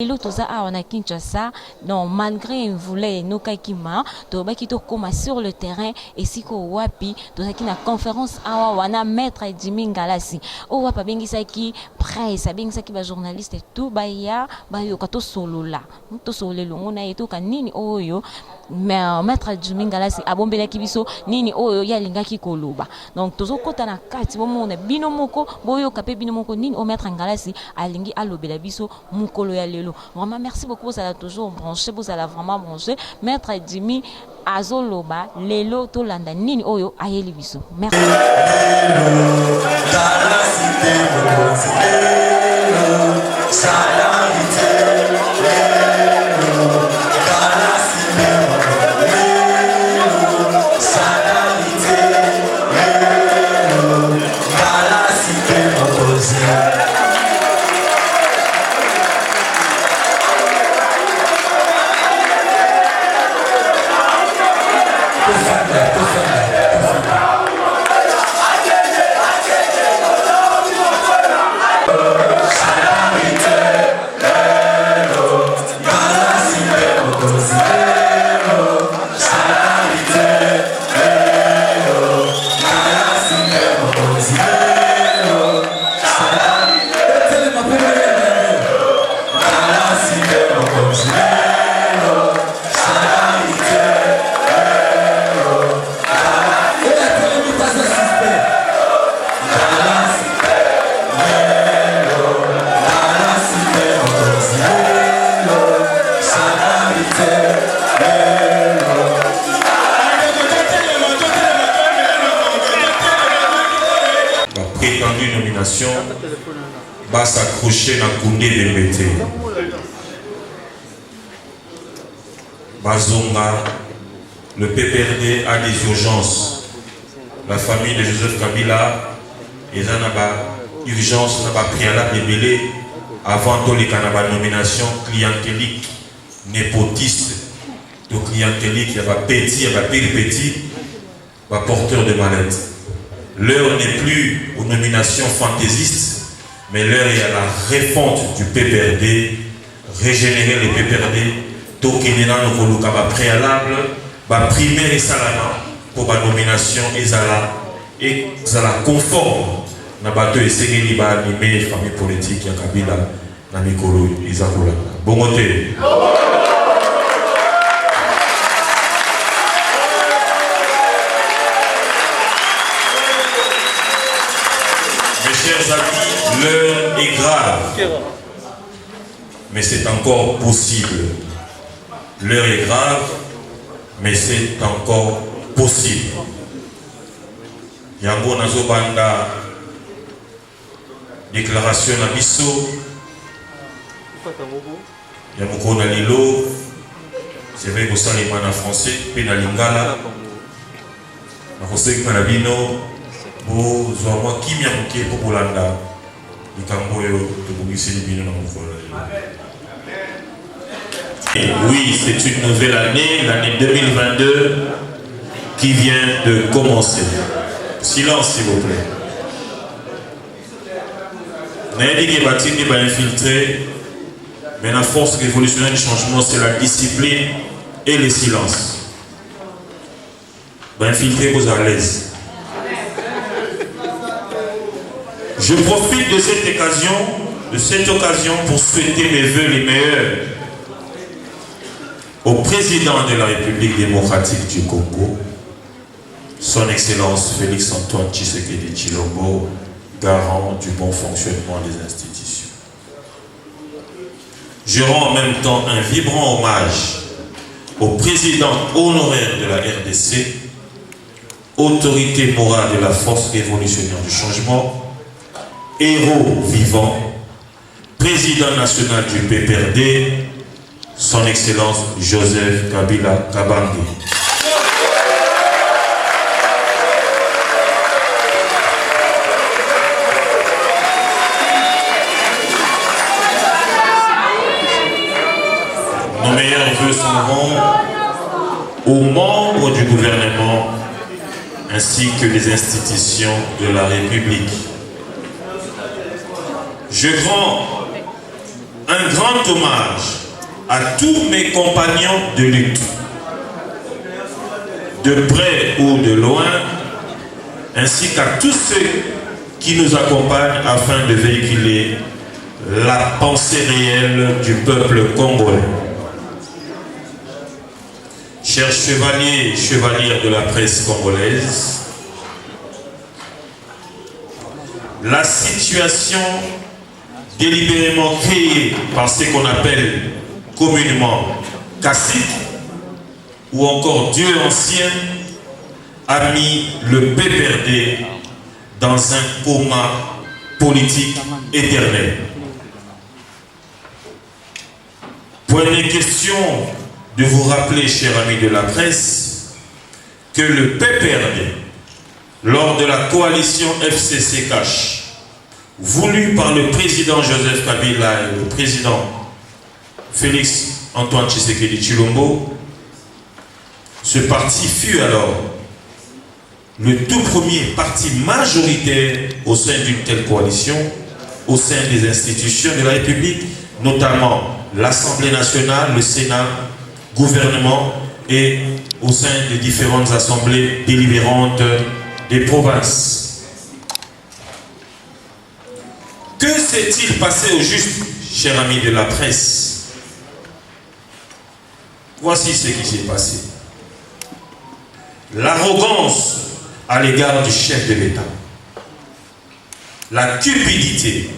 Lelo toza awa na Kinshasa, non malgré voulait no kakima, to baki to koma sur le terrain et siko wapi to saki na conférence awa wana maître Jimmy Ngalasi. O wapa bengisa ki presse, bengisa ki ba journaliste et tout ba ya ba yo kato solo la. To solo longo na eto kanini oyo mais maître Jimmy Ngalasi abombela ki biso nini oyo ya lingaki koloba. Donc tozo kota na kati bomona bino moko boyo kapé bino moko nini o maître Ngalasi alingi alobela biso mukolo ya lelo. Vraiment, merci beaucoup. Vous allez toujours branché. Vous allez vraiment branché. Maître Jimmy Azoloba, Lelo Tolanda, Nini Oyo, Ayeli Biso. Merci. Prétendue nomination va s'accrocher dans Koundé de Mbete. Bazonga, le PPRD a des urgences. La famille de Joseph Kabila, ils ont une urgence, n'a pas préalable de mêler avant de les nomination clientélique, népotiste, de clientélique, il y a pas petit, il y a pas petit, pas porteur de mallette. L'heure n'est plus aux nominations fantaisistes, mais l'heure est à la refonte du PPRD, régénérer le PPRD, tokenena no koluka préalable, primaire et salama pour la nomination et la conforme na bateau et segeli ba animer famille politique ya Kabila na mikolo izakula. Bongote. Chers amis, l'heure est grave, mais c'est encore possible. L'heure est grave, mais c'est encore possible. Yango nazobanda déclaration na biso. Yamoko na lilo, c'est vrai que ça les en français, pe na lingala. Na koseki na bino. Oui, c'est une nouvelle année, l'année 2022 qui vient de commencer. Silence s'il vous plaît. Naïdi Batini va infiltrer, mais la force révolutionnaire du changement, c'est la discipline et le silence. Va infiltrer vous à l'aise. Je profite de cette occasion pour souhaiter mes vœux les meilleurs au président de la République démocratique du Congo, son Excellence Félix Antoine Tshisekedi Tshilombo, garant du bon fonctionnement des institutions. Je rends en même temps un vibrant hommage au président honoraire de la RDC, autorité morale de la force révolutionnaire du changement, héros vivant, président national du PPRD, son Excellence Joseph Kabila Kabange. Nos meilleurs vœux sont aux membres du gouvernement ainsi que les institutions de la République. Je rends un grand hommage à tous mes compagnons de lutte, de près ou de loin, ainsi qu'à tous ceux qui nous accompagnent afin de véhiculer la pensée réelle du peuple congolais. Chers chevaliers et chevalières de la presse congolaise, la situation délibérément créée par ce qu'on appelle communément cacique ou encore Dieu ancien a mis le PPRD dans un coma politique éternel. Point de question de vous rappeler, chers amis de la presse, que le PPRD, lors de la coalition FCC-CACH, voulue par le président Joseph Kabila et le président Félix Antoine Tshisekedi Tshilombo, ce parti fut alors le tout premier parti majoritaire au sein d'une telle coalition, au sein des institutions de la République, notamment l'Assemblée nationale, le Sénat, gouvernement et au sein des différentes assemblées délibérantes des provinces. Que s'est-il passé au juste, chers amis de la presse? Voici ce qui s'est passé. L'arrogance à l'égard du chef de l'État, la cupidité,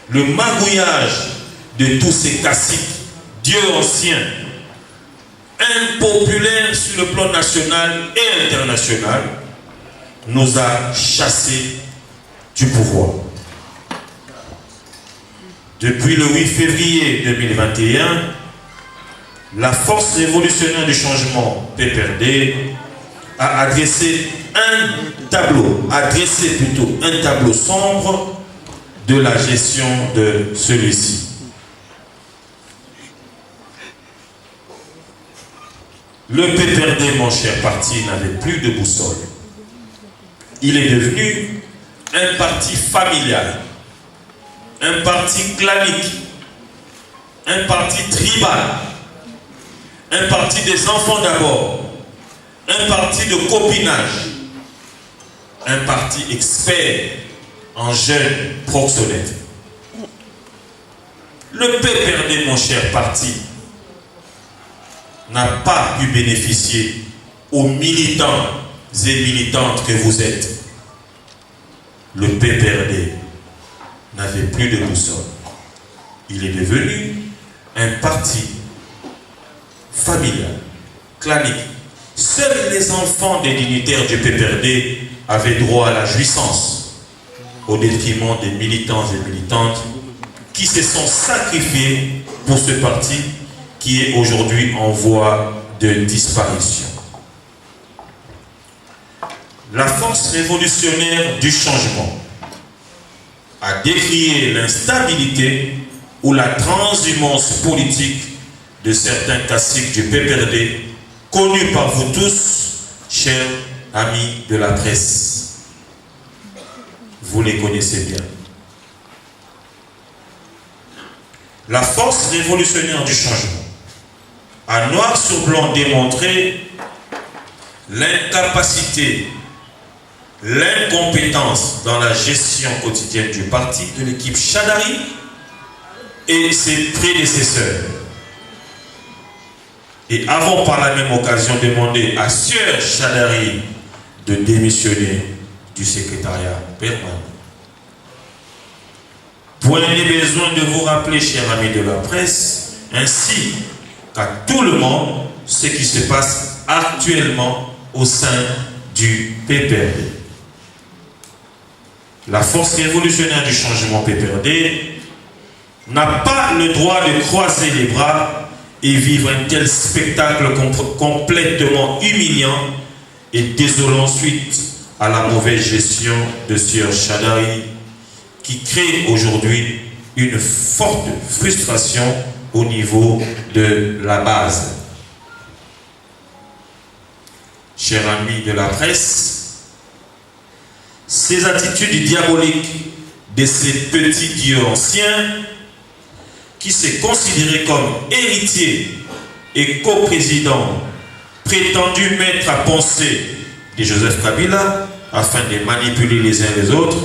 le magouillage de tous ces caciques, dieux anciens, impopulaires sur le plan national et international, nous a chassés du pouvoir. Depuis le 8 février 2021, la force révolutionnaire du changement PPRD a dressé un tableau sombre de la gestion de celui-ci. Le PPRD, mon cher parti, n'avait plus de boussole. Il est devenu un parti familial, un parti clanique, un parti tribal, un parti des enfants d'abord, un parti de copinage, un parti expert en jeunes proxénètes. Le PPRD, mon cher parti, n'a pas pu bénéficier aux militants et militantes que vous êtes. Le PPRD n'avait plus de boussole. Il est devenu un parti familial, clanique. Seuls les enfants des dignitaires du PPRD avaient droit à la jouissance, au détriment des militants et militantes qui se sont sacrifiés pour ce parti qui est aujourd'hui en voie de disparition. La force révolutionnaire du changement a décrié l'instabilité ou la transhumance politique de certains caciques du PPRD, connus par vous tous, chers amis de la presse. Vous les connaissez bien. La force révolutionnaire du changement a noir sur blanc démontré l'incapacité, l'incompétence dans la gestion quotidienne du parti de l'équipe Chadari et ses prédécesseurs. Et avons par la même occasion demandé à Sieur Chadari de démissionner du secrétariat permanent. Point n'est besoin de vous rappeler, chers amis de la presse, ainsi qu'à tout le monde, ce qui se passe actuellement au sein du PPRD. La force révolutionnaire du changement PPRD n'a pas le droit de croiser les bras et vivre un tel spectacle complètement humiliant et désolant suite à la mauvaise gestion de Sieur Chadari, qui crée aujourd'hui une forte frustration au niveau de la base. Chers amis de la presse, ces attitudes diaboliques de ces petits dieux anciens qui s'est considéré comme héritier et coprésident, prétendu maître à penser de Joseph Kabila, afin de manipuler les uns les autres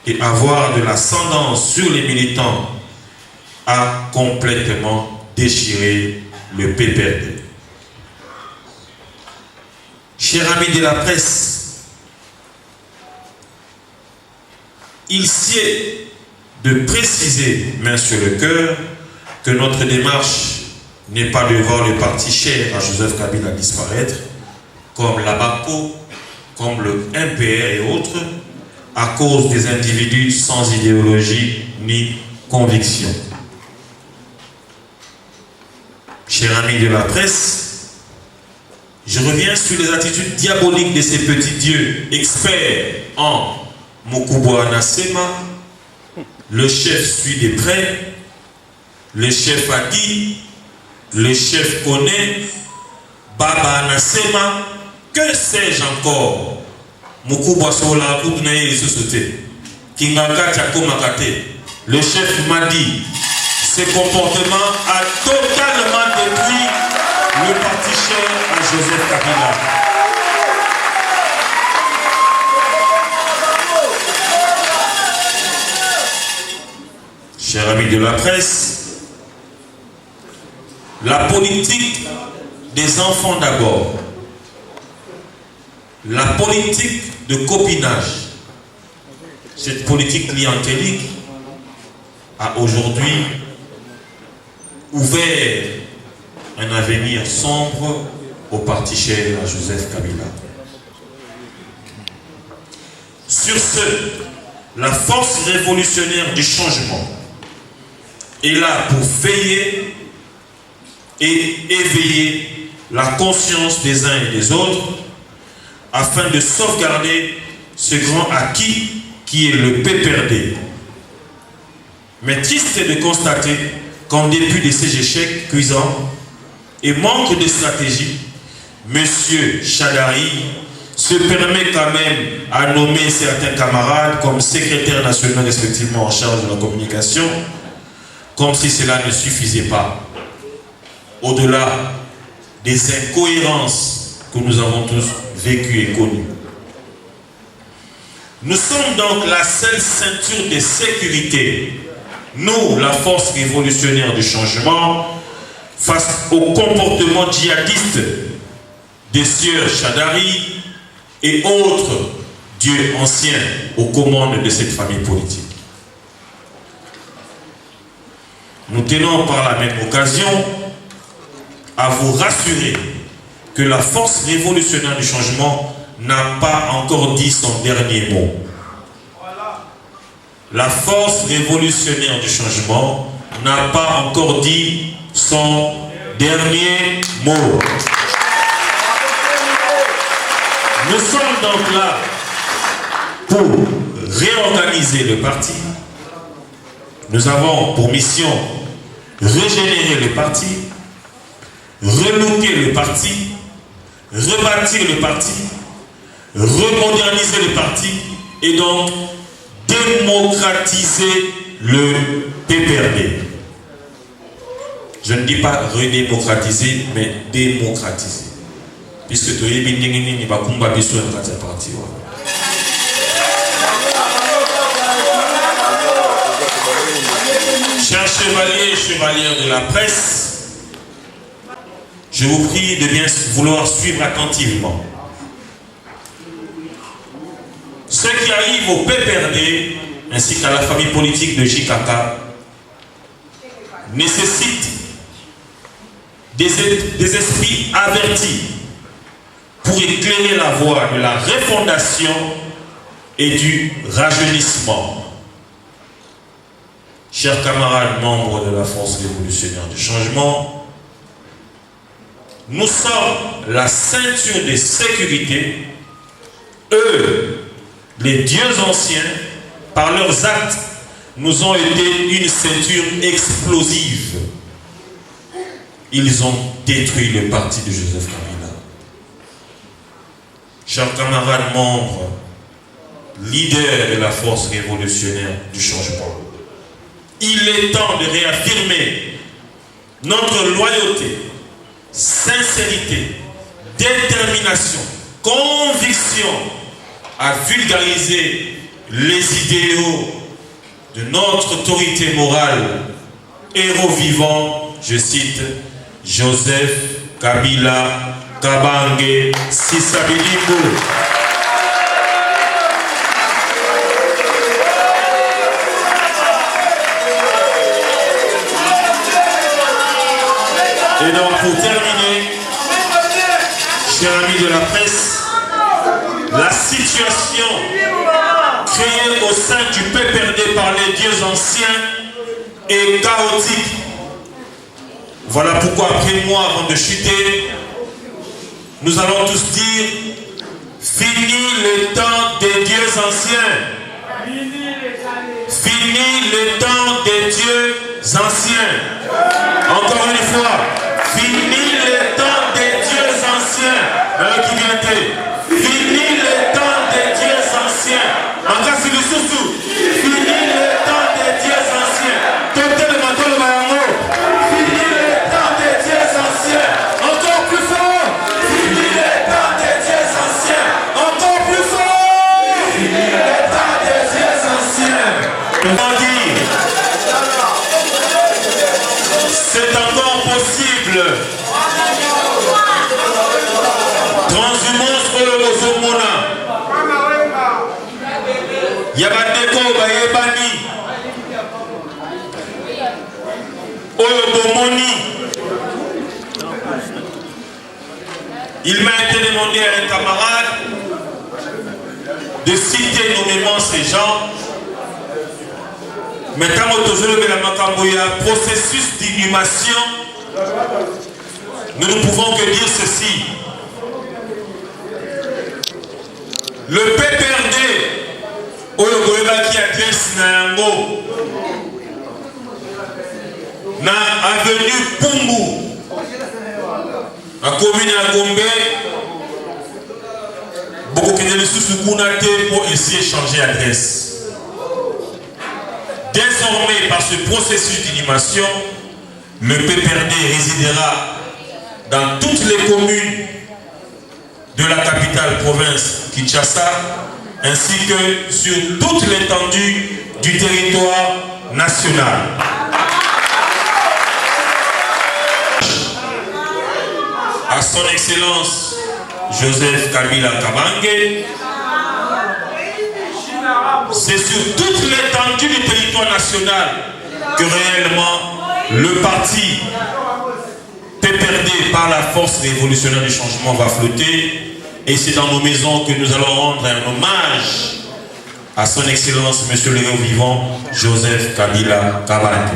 et avoir de l'ascendance sur les militants, a complètement déchiré le PPRD. Chers amis de la presse, il sied de préciser, main sur le cœur, que notre démarche n'est pas de voir le parti cher à Joseph Kabila disparaître, comme l'ABACO, comme le MPR et autres, à cause des individus sans idéologie ni conviction. Chers amis de la presse, je reviens sur les attitudes diaboliques de ces petits dieux experts en Mokubo Anasema. Le chef suit de près, le chef a dit, le chef connaît, Baba Anasema, que sais-je encore? Mokubo Sola Koudnaye Sosote, Kingaka Tchako Makate, le chef m'a dit, ce comportement a totalement détruit le parti cher à Joseph Kabila. Chers amis de la presse, la politique des enfants d'abord, la politique de copinage, cette politique clientélique a aujourd'hui ouvert un avenir sombre au parti cher à Joseph Kabila. Sur ce, la force révolutionnaire du changement est là pour veiller et éveiller la conscience des uns et des autres afin de sauvegarder ce grand acquis qui est le PPRD. Mais triste est de constater qu'en dépit de ces échecs cuisants et manque de stratégie, M. Chadari se permet quand même à nommer certains camarades comme secrétaire national respectivement en charge de la communication, comme si cela ne suffisait pas. Au-delà des incohérences que nous avons tous vécues et connues. Nous sommes donc la seule ceinture de sécurité, nous, la force révolutionnaire du changement, face au comportement djihadiste des sieurs Chadari et autres dieux anciens aux commandes de cette famille politique. Nous tenons par la même occasion à vous rassurer que la force révolutionnaire du changement n'a pas encore dit son dernier mot. La force révolutionnaire du changement n'a pas encore dit son dernier mot. Nous sommes donc là pour réorganiser le parti. Nous avons pour mission régénérer le parti, relooker le parti, rebâtir le parti, remoderniser le parti et donc démocratiser le PPRD. Je ne dis pas redémocratiser, mais démocratiser. Puisque tu es bien parti. Chers chevaliers et chevalières de la presse, je vous prie de bien vouloir suivre attentivement. Ce qui arrive au PPRD ainsi qu'à la famille politique de JKK nécessite des esprits avertis pour éclairer la voie de la refondation et du rajeunissement. Chers camarades membres de la force révolutionnaire du changement, nous sommes la ceinture de sécurité. Eux, les dieux anciens, par leurs actes, nous ont été une ceinture explosive. Ils ont détruit le parti de Joseph Kabila. Chers camarades membres, leaders de la force révolutionnaire du changement, Il est temps de réaffirmer notre loyauté, sincérité, détermination, conviction à vulgariser les idéaux de notre autorité morale, héros vivant, je cite, Joseph Kabila Kabange Sisabilimbo. Et donc pour terminer, chers amis de la presse, la situation créée au sein du PPRD par les dieux anciens est chaotique. Voilà pourquoi après moi, avant de chuter, nous allons tous dire fini le temps des dieux anciens. Fini le temps des dieux anciens. Encore une fois, fini le temps des dieux anciens. Qui vient fini le temps des dieux anciens. Encore si le sous-sous. Fini le temps des dieux anciens. Tentez le manteau de Mayango. Fini le temps des dieux anciens. Encore plus fort. Fini le temps des dieux anciens. Encore plus fort. Fini le temps des dieux anciens. Comment dire? C'est encore possible. Transhumance au Zomona. Yabadeko Bayebani. Oyobomoni. Il m'a été demandé à un camarade de citer nommément ces gens. Mais quand on a processus d'inhumation, nous ne pouvons que dire ceci. Le PPRD, qui adresse Nayango, na avenue Pumbu, la commune à Gombe, beaucoup de sous pour essayer de changer d'adresse. Désormais, par ce processus d'inhumation, le PPRD résidera dans toutes les communes de la capitale province Kinshasa, ainsi que sur toute l'étendue du territoire national. À son Excellence Joseph Kabila Kabange, c'est sur toute l'étendue du territoire national que réellement le parti PPRD par la force révolutionnaire du changement va flotter. Et c'est dans nos maisons que nous allons rendre un hommage à son Excellence, Monsieur le héros vivant, Joseph Kabila Kabange.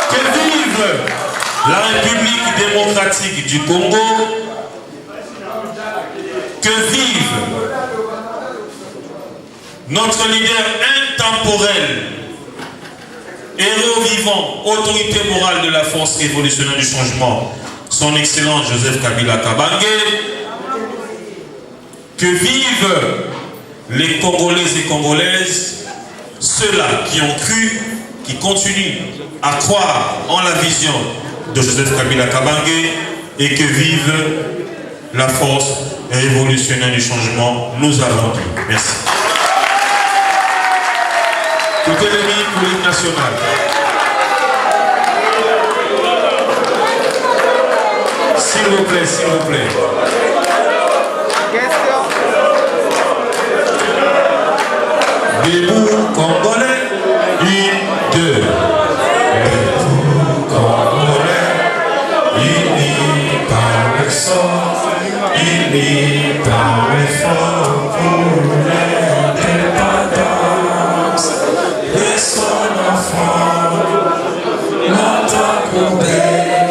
Que vive la République démocratique du Congo. Que vive notre leader intemporel, héros vivant, autorité morale de la force révolutionnaire du changement, son Excellence Joseph Kabila Kabange. Que vivent les Congolais et Congolaises, ceux-là qui ont cru, qui continuent à croire en la vision de Joseph Kabila Kabange, et que vive la force révolutionnaire du changement. Nous avons dit merci. Tout est mis pour l'hymne national. S'il vous plaît, s'il vous plaît. Debout Congolais, 1, 2. Debout Congolais, unis par le sang, unis par l'effort pour l'indépendance de son enfant, notre Congolais,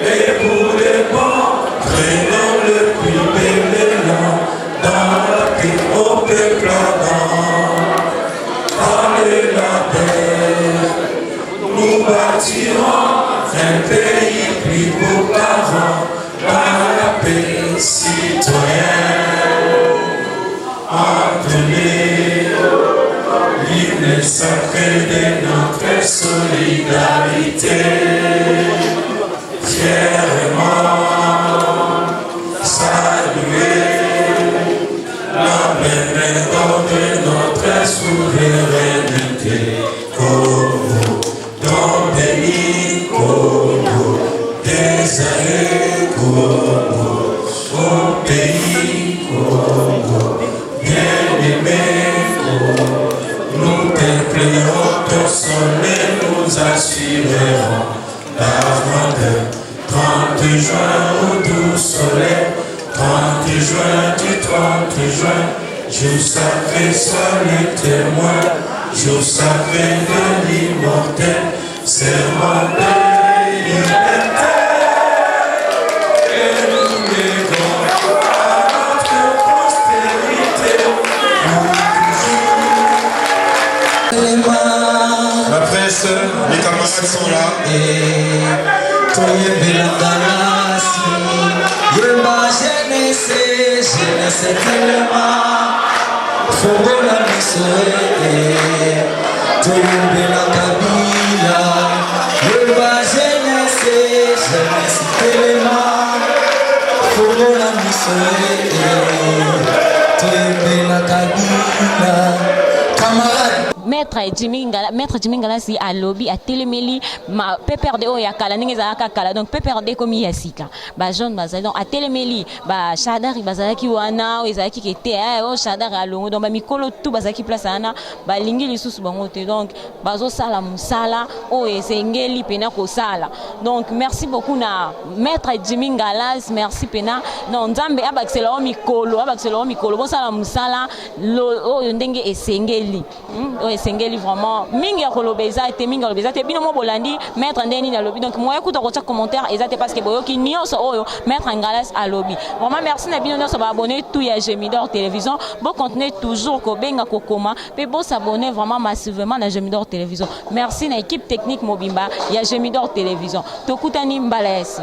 et pour les bons, prenons le plus bel élan dans la paix au peuple nous bâtirons un pays plus beau qu'avant par la paix citoyenne. entonner l'hymne sacré de notre solidarité. Fièrement saluer la mémoire de notre souveraineté. Congo, dans béni Congo, des années Congo, au pays Congo, bien-aimé Congo, nous te prions, ton soleil nous assurerons la grandeur. 30 juin au doux soleil, 30 juin du 30 juin, jour sacré, sois le témoin, jour sacré de l'immortel, serment de liberté. Et nous légons à notre postérité. La presse, les camarades sont là. Jeunesse tellement Fogola misoe Toyembela Kabila Yeba jeunesse tellement Fogola misoe Toyembela Kabila Camarade Maître Jimmy Ngala si a lobby a téléméli ma PPRD o ya kala ninge za kala donc PPRD komi ya sika ba jeune ba donc a téléméli ba Shadari bazalaki wana o ezalaki kete o Shadari alongo donc ba mikolo tout bazalaki place ana ba lingi lisusu bango te donc bazo sala musala o esengeli pena ko sala donc merci beaucoup na Maître Jimmy Ngala merci pena non nzambe abaksela o mikolo bo sala musala o ndenge esengeli esengeli vraiment mingi ya kolobeza te mingi kolobeza te bino mo bolandi Maître ndeni na lobby donc moi écoute ko commentaire ezate parce que boyoki nyonso oyo Maître Ngala a lobby vraiment merci na bino nyonso ba abonner tout ya Gemidor télévision bon continuer toujours ko benga ko koma pe bon s'abonner vraiment massivement na Gemidor télévision merci na équipe technique mobimba ya Gemidor télévision tokutani mbala yasi